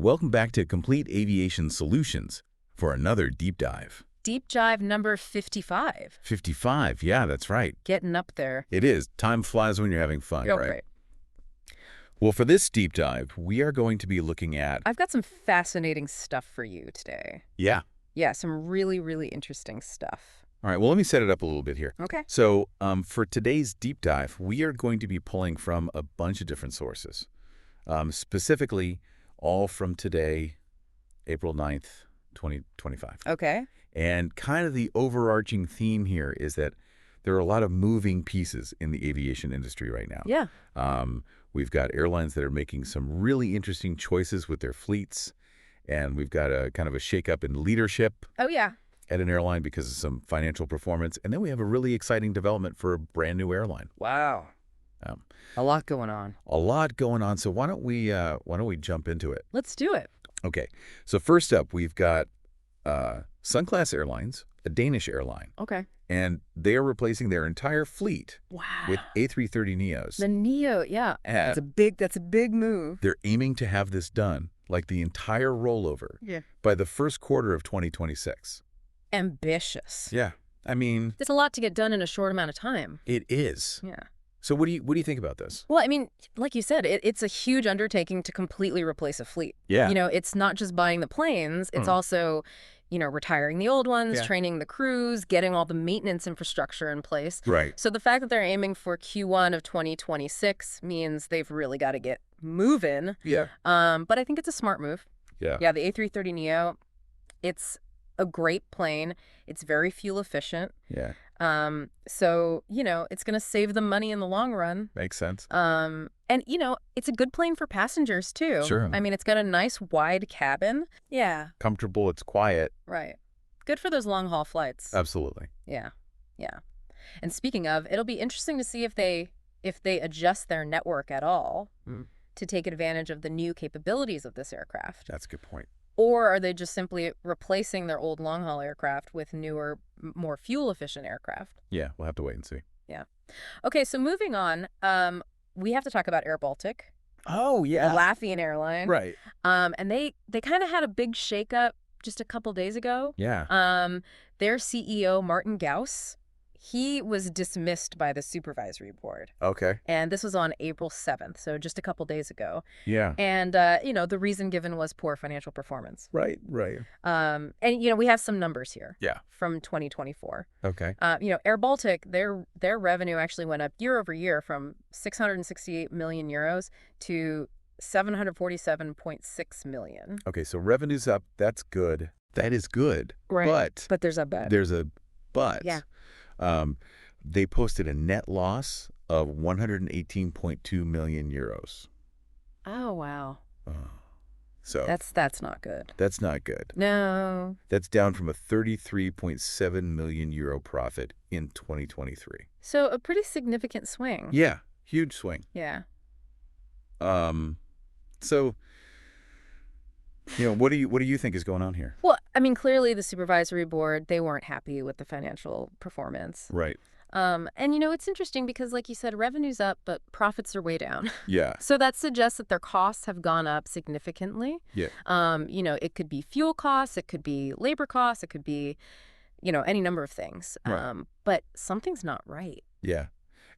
Welcome back to Complete Aviation Solutions for another deep dive. Deep dive number 55. 55, yeah, that's right. Getting up there. It is. Time flies when you're having fun, Oh, right? great. Well, for this deep dive, we are going to be looking at... I've got some fascinating stuff for you today. Yeah. Yeah, some really, really interesting stuff. All right, well, let me set it up a little bit here. Okay. So for today's deep dive, we are going to be pulling from a bunch of different sources, specifically all from today, April 9th, 2025. Okay. And kind of the overarching theme here is that there are a lot of moving pieces in the aviation industry right now. Yeah. We've got airlines that are making some really interesting choices with their fleets, and we've got a kind of a shakeup in leadership. Oh, yeah. At an airline because of some financial performance. And then we have a really exciting development for a brand new airline. Wow. A lot going on. A lot going on. So why don't we jump into it? Let's do it. Okay. So first up, we've got Sunclass Airlines, a Danish airline. Okay. And they are replacing their entire fleet Wow. with A330neos. The Neo, yeah. That's a big move. They're aiming to have this done, like the entire rollover, by the first quarter of 2026. Ambitious. Yeah. I mean... There's a lot to get done in a short amount of time. It is. Yeah. So what do you think about this? Well, I mean, like you said, it's a huge undertaking to completely replace a fleet. Yeah. You know, it's not just buying the planes. It's also, retiring the old ones, training the crews, getting all the maintenance infrastructure in place. Right. So the fact that they're aiming for Q1 of 2026 means they've really got to get moving. Yeah. But I think it's a smart move. Yeah. Yeah, the A330neo, it's a great plane. It's very fuel efficient. Yeah. So, it's going to save them money in the long run. Makes sense. And, it's a good plane for passengers, too. Sure. I mean, it's got a nice wide cabin. Yeah. Comfortable. It's quiet. Right. Good for those long-haul flights. Absolutely. Yeah. Yeah. And speaking of, it'll be interesting to see if they adjust their network at all to take advantage of the new capabilities of this aircraft. That's a good point. Or are they just simply replacing their old long-haul aircraft with newer, more fuel-efficient aircraft? Yeah, we'll have to wait and see. Yeah. Okay, so moving on, we have to talk about Air Baltic. Oh, yeah. The Latvian airline. Right. And they kind of had a big shakeup just a couple days ago. Yeah. Their CEO, Martin Gauss, he was dismissed by the supervisory board. Okay. And this was on April 7th, so just a couple days ago. Yeah. And, the reason given was poor financial performance. Right. And, we have some numbers here. Yeah. From 2024. Okay. Air Baltic, their revenue actually went up year over year from 668 million euros to 747.6 million. Okay, so revenue's up. That's good. That is good. Right. But there's a but. There's a but. Yeah. They posted a net loss of 118.2 million euros. Oh, wow. So that's not good. That's not good. No. That's down from a 33.7 million euro profit in 2023. So a pretty significant swing. Yeah, huge swing. Yeah. So, what do you think is going on here? Well, I mean, clearly the supervisory board, they weren't happy with the financial performance. Right. And, it's interesting because, like you said, revenue's up, but profits are way down. Yeah. So that suggests that their costs have gone up significantly. Yeah. It could be fuel costs, it could be labor costs, it could be, any number of things. Right. But something's not right. Yeah.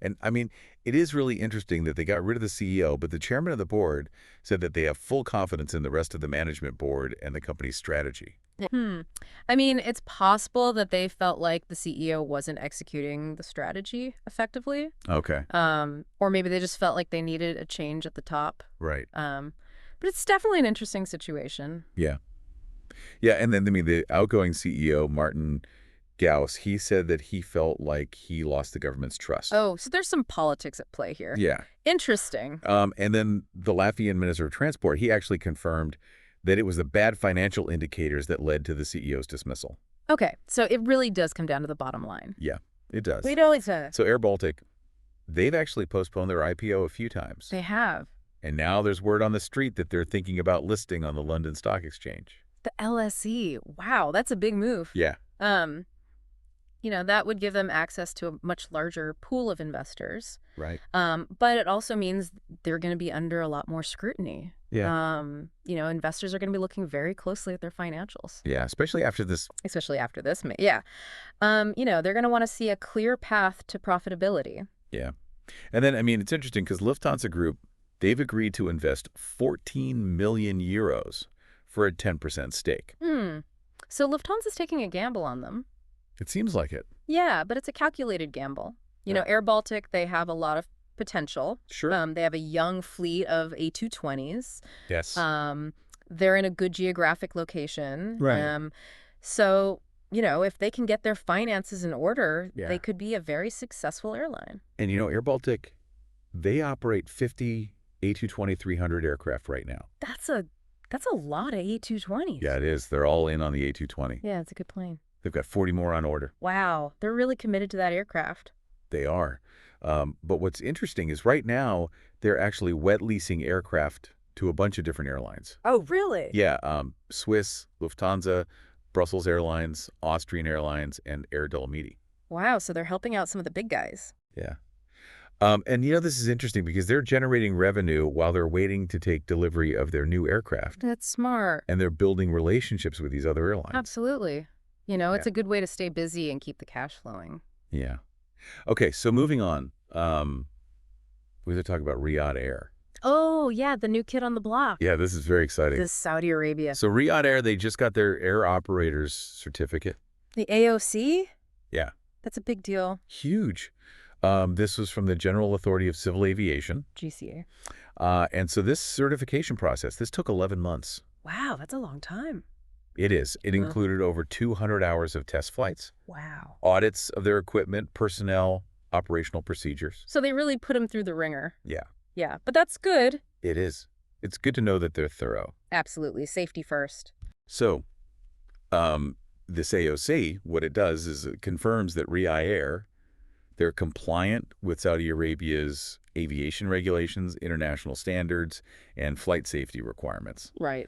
And, I mean, it is really interesting that they got rid of the CEO, but the chairman of the board said that they have full confidence in the rest of the management board and the company's strategy. I mean, it's possible that they felt like the CEO wasn't executing the strategy effectively. Okay. Or maybe they just felt like they needed a change at the top. Right. But it's definitely an interesting situation. Yeah. Yeah, and then, the outgoing CEO, Martin Gauss, he said that he felt like he lost the government's trust. Oh, so there's some politics at play here. Yeah. Interesting. And then the Latvian Minister of Transport, he actually confirmed that it was the bad financial indicators that led to the CEO's dismissal. Okay, so it really does come down to the bottom line. Yeah, it does. It always does. So Air Baltic, they've actually postponed their IPO a few times. They have. And now there's word on the street that they're thinking about listing on the London Stock Exchange. The LSE. Wow, that's a big move. Yeah. that would give them access to a much larger pool of investors. Right. But it also means they're going to be under a lot more scrutiny. Yeah. Investors are going to be looking very closely at their financials, Yeah, especially after this. especially after this. Yeah. They're going to want to see a clear path to profitability. Yeah. And then, I mean, it's interesting because Lufthansa Group, they've agreed to invest 14 million euros for a 10% stake. So Lufthansa's taking a gamble on them. It seems like it. Yeah, but it's a calculated gamble. Air Baltic, they have a lot of potential. Sure. They have a young fleet of A220s. Yes. They're in a good geographic location. Right. So, if they can get their finances in order, Yeah. they could be a very successful airline. And Air Baltic, they operate 50 A220-300 aircraft right now. That's a lot of A220s. Yeah, it is. They're all in on the A220. Yeah, it's a good plane. They've got 40 more on order. Wow, they're really committed to that aircraft. They are. But what's interesting is right now, they're actually wet leasing aircraft to a bunch of different airlines. Oh, really? Yeah, Swiss, Lufthansa, Brussels Airlines, Austrian Airlines, and Air Dolomiti. Wow, so they're helping out some of the big guys. Yeah. And this is interesting because they're generating revenue while they're waiting to take delivery of their new aircraft. That's smart. And they're building relationships with these other airlines. Absolutely. It's a good way to stay busy and keep the cash flowing. Yeah. Okay, so moving on. We have to talk about Riyadh Air. Oh, yeah, the new kid on the block. Yeah, this is very exciting. This Saudi Arabia. So Riyadh Air, they just got their air operator's certificate. The AOC? Yeah. That's a big deal. Huge. This was from the General Authority of Civil Aviation. GCA. And so this certification process, this took 11 months. Wow, that's a long time. It is. It included over 200 hours of test flights. Wow. Audits of their equipment, personnel, operational procedures. So they really put them through the ringer. Yeah. Yeah, but that's good. It is. It's good to know that they're thorough. Absolutely. Safety first. So, this AOC, what it does is it confirms that Riyadh Air, they're compliant with Saudi Arabia's aviation regulations, international standards, and flight safety requirements. Right.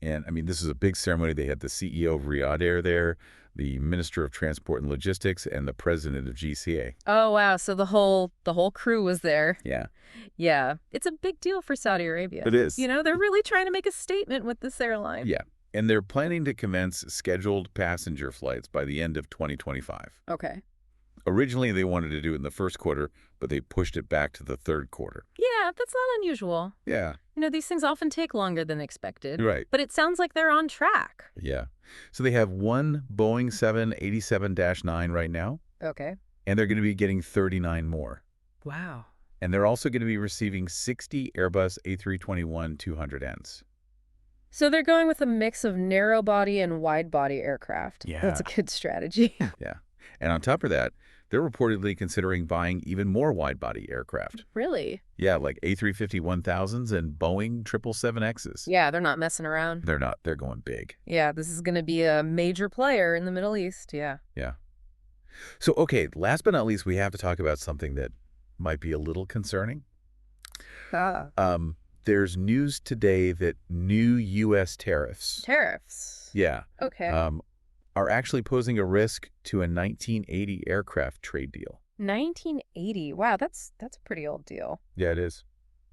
And, I mean, this is a big ceremony. They had the CEO of Riyadh Air there, the Minister of Transport and Logistics, and the President of GCA. Oh, wow. So the whole crew was there. Yeah. Yeah. It's a big deal for Saudi Arabia. It is. They're really trying to make a statement with this airline. Yeah. And they're planning to commence scheduled passenger flights by the end of 2025. Okay. Originally, they wanted to do it in the first quarter, but they pushed it back to the third quarter. Yeah, that's not unusual. Yeah. These things often take longer than expected. Right. But it sounds like they're on track. Yeah. So they have one Boeing 787-9 right now, Okay. and they're going to be getting 39 more. Wow. And they're also going to be receiving 60 Airbus A321-200Ns. So they're going with a mix of narrow body and wide body aircraft. Yeah. That's a good strategy. Yeah. And on top of that, they're reportedly considering buying even more wide-body aircraft. Really? Yeah, like A350-1000s and Boeing 777Xs. Yeah, they're not messing around. They're not. They're going big. Yeah, this is going to be a major player in the Middle East. Yeah. Yeah. So, okay, last but not least, we have to talk about something that might be a little concerning. There's news today that new U.S. tariffs. Tariffs. Yeah. Okay. Are actually posing a risk to a 1980 aircraft trade deal. 1980. Wow, that's a pretty old deal. Yeah, it is.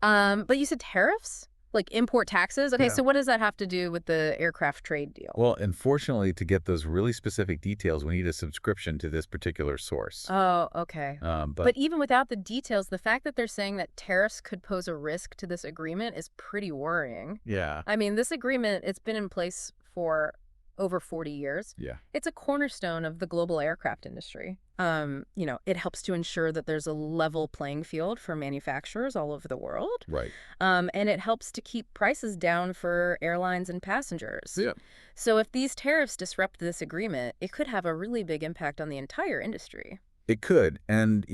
But you said tariffs? Like import taxes? Okay, Yeah. so what does that have to do with the aircraft trade deal? Well, unfortunately, to get those really specific details, we need a subscription to this particular source. Oh, okay. But even without the details, the fact that they're saying that tariffs could pose a risk to this agreement is pretty worrying. Yeah. I mean, this agreement, it's been in place for over 40 years. Yeah. It's a cornerstone of the global aircraft industry. It helps to ensure that there's a level playing field for manufacturers all over the world. Right. And it helps to keep prices down for airlines and passengers. Yeah. So if these tariffs disrupt this agreement, it could have a really big impact on the entire industry. It could. And,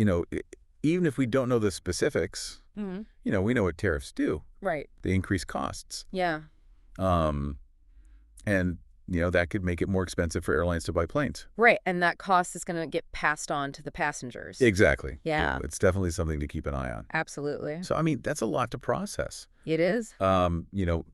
even if we don't know the specifics, we know what tariffs do. Right. They increase costs. Yeah. And, that could make it more expensive for airlines to buy planes. Right. And that cost is going to get passed on to the passengers. Exactly. Yeah. It's definitely something to keep an eye on. Absolutely. So, I mean, that's a lot to process. It is.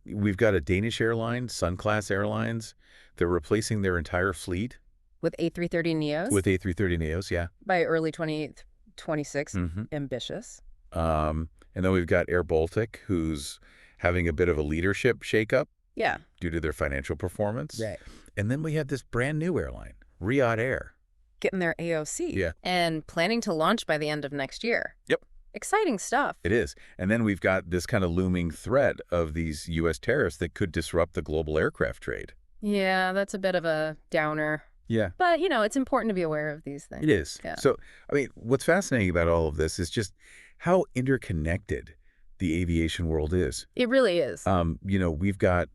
We've got a Danish airline, Sun Class Airlines. They're replacing their entire fleet With A330neos? with A330neos, yeah. By early 2026. hmm Ambitious. And then we've got Air Baltic, who's having a bit of a leadership shakeup Yeah. due to their financial performance. Right. And then we have this brand new airline, Riyadh Air. Getting their AOC. Yeah. And planning to launch by the end of next year. Yep. Exciting stuff. It is. And then we've got this kind of looming threat of these U.S. tariffs that could disrupt the global aircraft trade. Yeah, that's a bit of a downer. Yeah. But, it's important to be aware of these things. It is. Yeah. So, I mean, what's fascinating about all of this is just how interconnected the aviation world is. It really is. We've got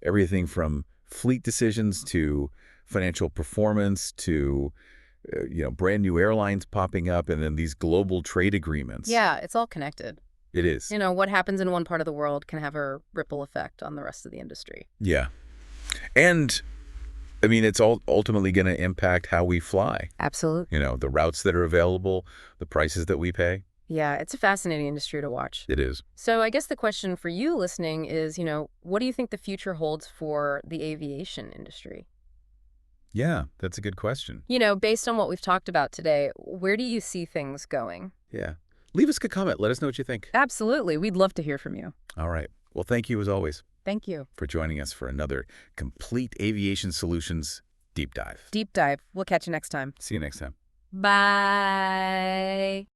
everything from fleet decisions to financial performance to, brand new airlines popping up and then these global trade agreements. Yeah, it's all connected. It is. What happens in one part of the world can have a ripple effect on the rest of the industry. Yeah. And, I mean, it's all ultimately going to impact how we fly. Absolutely. The routes that are available, the prices that we pay. Yeah, it's a fascinating industry to watch. It is. So I guess the question for you listening is, what do you think the future holds for the aviation industry? Yeah, that's a good question. Based on what we've talked about today, where do you see things going? Yeah. Leave us a comment. Let us know what you think. Absolutely. We'd love to hear from you. All right. Well, thank you as always Thank you. for joining us for another Complete Aviation Solutions Deep Dive. Deep dive. We'll catch you next time. See you next time. Bye.